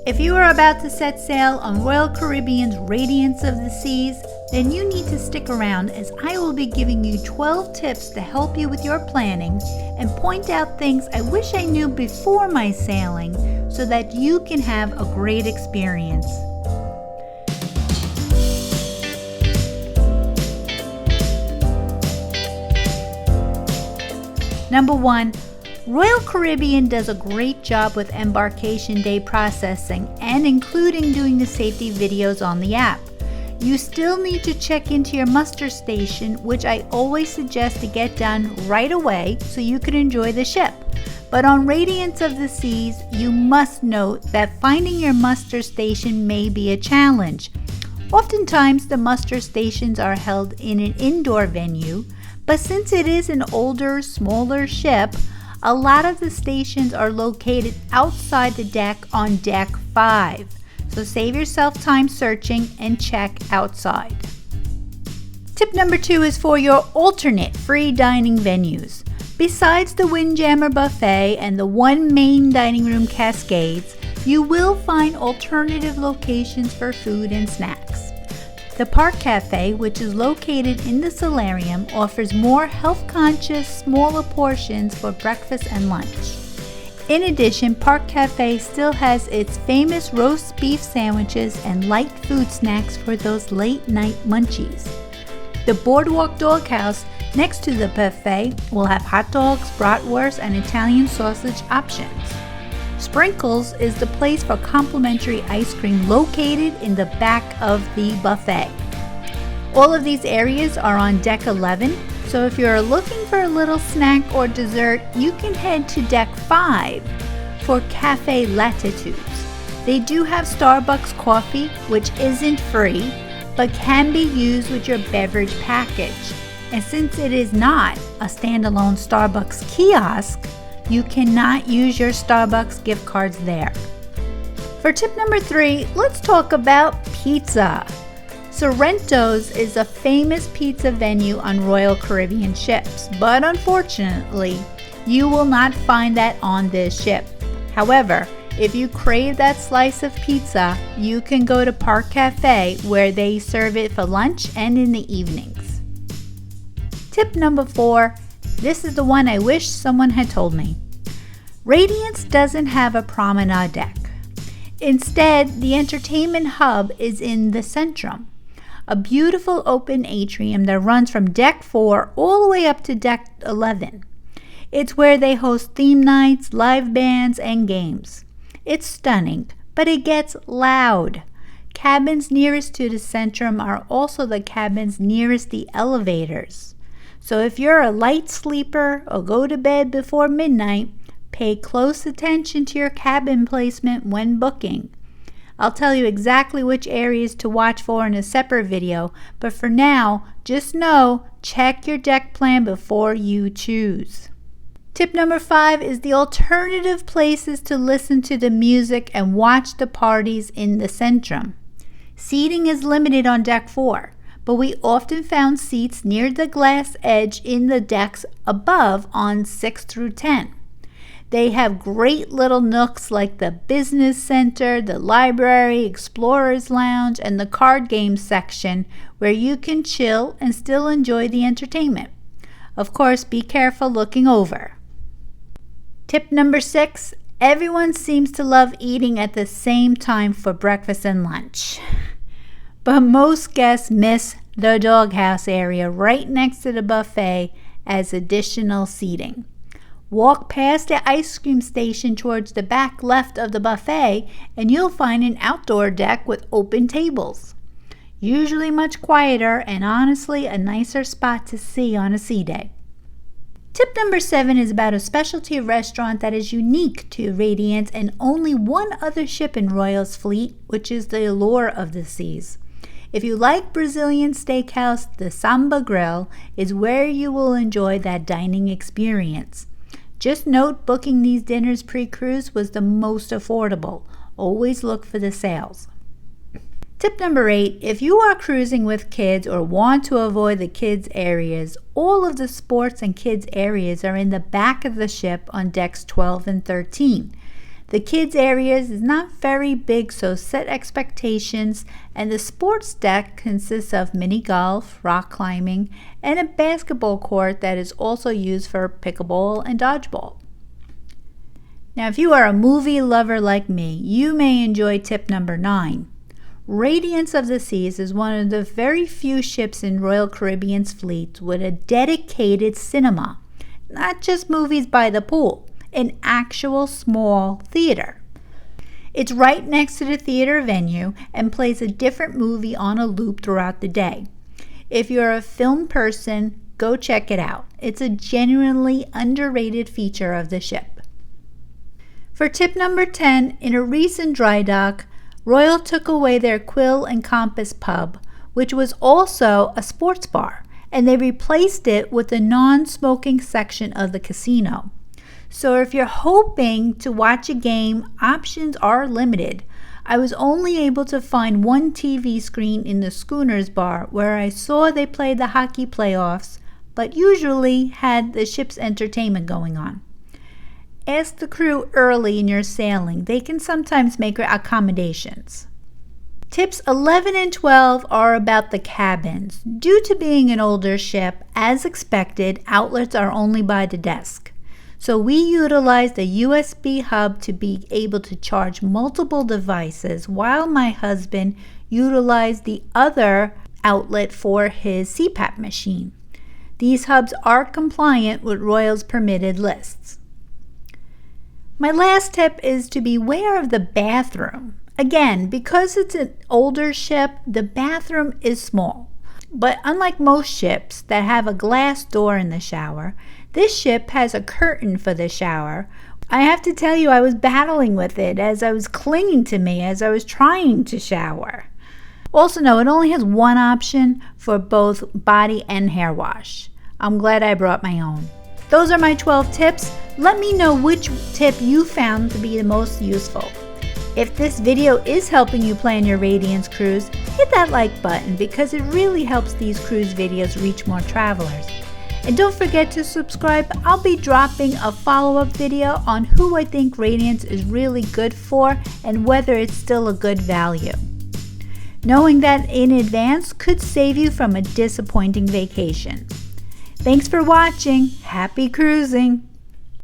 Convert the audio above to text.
If you are about to set sail on Royal Caribbean's Radiance of the Seas, then you need to stick around as I will be giving you 12 tips to help you with your planning and point out things I wish I knew before my sailing so that you can have a great experience. Number 1. Royal Caribbean does a great job with embarkation day processing and including doing the safety videos on the app. You still need to check into your muster station, which I always suggest to get done right away so you can enjoy the ship. But on Radiance of the Seas, you must note that finding your muster station may be a challenge. Oftentimes, the muster stations are held in an indoor venue, but since it is an older, smaller ship, a lot of the stations are located outside the deck on Deck 5. So save yourself time searching and check outside. Tip number 2 is for your alternate free dining venues. Besides the Windjammer Buffet and the one main dining room Cascades, you will find alternative locations for food and snacks. The Park Cafe, which is located in the solarium, offers more health-conscious, smaller portions for breakfast and lunch. In addition, Park Cafe still has its famous roast beef sandwiches and light food snacks for those late-night munchies. The Boardwalk Doghouse, next to the buffet, will have hot dogs, bratwurst, and Italian sausage options. Sprinkles is the place for complimentary ice cream located in the back of the buffet. All of these areas are on Deck 11, so if you're looking for a little snack or dessert, you can head to Deck 5 for Cafe Latitudes. They do have Starbucks coffee, which isn't free, but can be used with your beverage package. And since it is not a standalone Starbucks kiosk, you cannot use your Starbucks gift cards there. For tip number 3, let's talk about pizza. Sorrento's is a famous pizza venue on Royal Caribbean ships, but unfortunately, you will not find that on this ship. However, if you crave that slice of pizza, you can go to Park Cafe where they serve it for lunch and in the evenings. Tip number 4. This is the one I wish someone had told me. Radiance doesn't have a promenade deck. Instead, the entertainment hub is in the Centrum, a beautiful open atrium that runs from Deck 4 all the way up to Deck 11. It's where they host theme nights, live bands, and games. It's stunning, but it gets loud. Cabins nearest to the Centrum are also the cabins nearest the elevators. So if you're a light sleeper or go to bed before midnight, pay close attention to your cabin placement when booking. I'll tell you exactly which areas to watch for in a separate video, but for now, just know, check your deck plan before you choose. Tip number 5 is the alternative places to listen to the music and watch the parties in the Centrum. Seating is limited on Deck 4. But we often found seats near the glass edge in the decks above on 6 through 10. They have great little nooks like the business center, the library, explorer's lounge, and the card game section where you can chill and still enjoy the entertainment. Of course, be careful looking over. Tip number 6, everyone seems to love eating at the same time for breakfast and lunch. But most guests miss the doghouse area right next to the buffet as additional seating. Walk past the ice cream station towards the back left of the buffet and you'll find an outdoor deck with open tables. Usually much quieter and honestly a nicer spot to see on a sea day. Tip number 7 is about a specialty restaurant that is unique to Radiance and only one other ship in Royal's fleet, which is the Allure of the Seas. If you like Brazilian steakhouse, the Samba Grill is where you will enjoy that dining experience. Just note booking these dinners pre-cruise was the most affordable. Always look for the sales. Tip number 8, if you are cruising with kids or want to avoid the kids areas, all of the sports and kids areas are in the back of the ship on decks 12 and 13. The kids areas is not very big, so set expectations, and the sports deck consists of mini golf, rock climbing, and a basketball court that is also used for pickleball and dodgeball. Now, if you are a movie lover like me, you may enjoy tip number 9. Radiance of the Seas is one of the very few ships in Royal Caribbean's fleet with a dedicated cinema, not just movies by the pool, an actual small theater. It's right next to the theater venue and plays a different movie on a loop throughout the day. If you're a film person, go check it out. It's a genuinely underrated feature of the ship. For tip number 10, in a recent dry dock, Royal took away their Quill and Compass pub, which was also a sports bar, and they replaced it with a non-smoking section of the casino. So if you're hoping to watch a game, options are limited. I was only able to find one TV screen in the Schooners bar where I saw they played the hockey playoffs, but usually had the ship's entertainment going on. Ask the crew early in your sailing. They can sometimes make accommodations. Tips 11 and 12 are about the cabins. Due to being an older ship, as expected, outlets are only by the desk. So we utilized a USB hub to be able to charge multiple devices while my husband utilized the other outlet for his CPAP machine. These hubs are compliant with Royal's permitted lists. My last tip is to beware of the bathroom. Again, because it's an older ship, the bathroom is small. But unlike most ships that have a glass door in the shower, this ship has a curtain for the shower. I have to tell you, I was battling with it as I was clinging to me as I was trying to shower. Also, no, it only has one option for both body and hair wash. I'm glad I brought my own. Those are my 12 tips. Let me know which tip you found to be the most useful. If this video is helping you plan your Radiance cruise, hit that like button because it really helps these cruise videos reach more travelers. And don't forget to subscribe. I'll be dropping a follow-up video on who I think Radiance is really good for and whether it's still a good value. Knowing that in advance could save you from a disappointing vacation. Thanks for watching. Happy cruising!